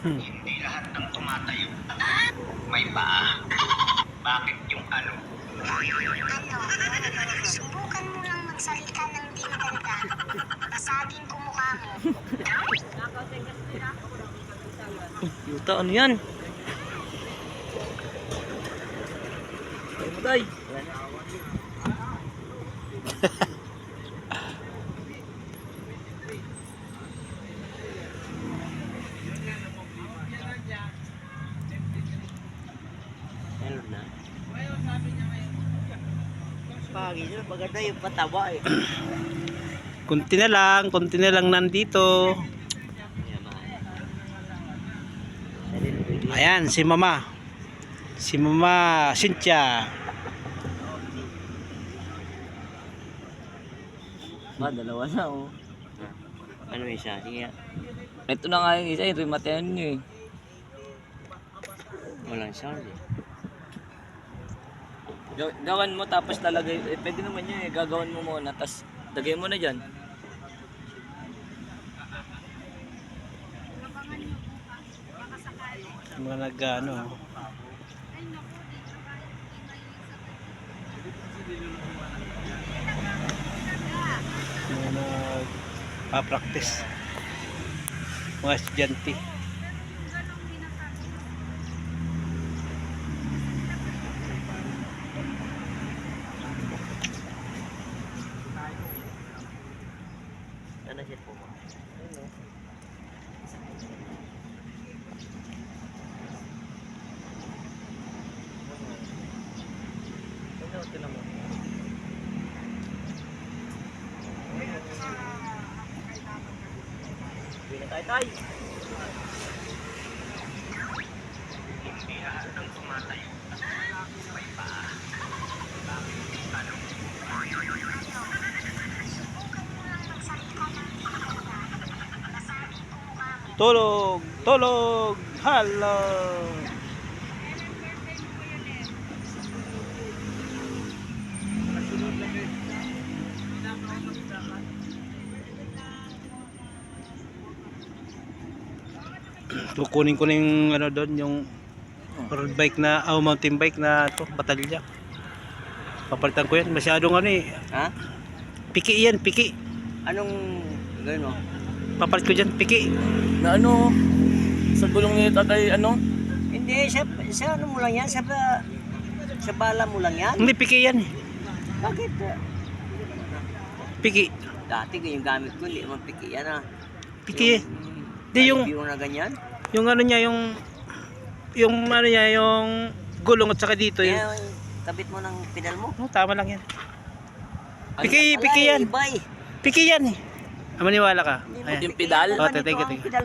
Hindi lahat ng tumatayo may paa. Bakit yung ano? Subukan mo lang magsalita ng di maganda. Basagin ko mukha mo. Yuta, ano yan? Ay mo tay. Meron na. Pagi nyo, maganda yung pataba eh. Kunti na lang nandito. Ayan, si Mama. Si Mama Cynthia. Dalawa na oh. Ano isa? Sige. Ito na nga yung isa, ito yung matayan nyo eh. Walang sound eh. Gawan mo tapos lalagay, pwede naman yun eh, gagawan mo muna, tapos lagay mo na dyan. Mga ano. Mga nagpa-practice. Mga estudyante. Ano siya po mo? Ano mo? Hindi na tayo. Hindi lahat ng tumatayo may paa. Bakit yung ano? Tulog! Tulog! Hello! Kukunin ko na yung ano doon, yung road bike na, mountain bike na to, batalya. Papalitan ko yan, masyadong ano eh. Ha? Piki yan, piki. Anong gano'n? Papalit ko dyan, piki. Na ano? Sa gulong ni tatay ano? Hindi, sa ano mo lang yan? Sa bala mo lang yan? Hindi, piki yan eh. Bakit? Piki. Dati yung gamit ko, hindi naman piki yan ah. Piki eh. Di yung Yung na ganyan? ano niya, yung ano niya, yung gulong at saka dito yung, Kaya kabit mo ng pedal mo? oh, tama lang yan. Piki, Wala, piki yan. iba eh. Piki yan eh. Maniwala ka. Hindi mo Ayan. piki Yung pedal? yan. Oh, Ganito teka, ang teka. pedal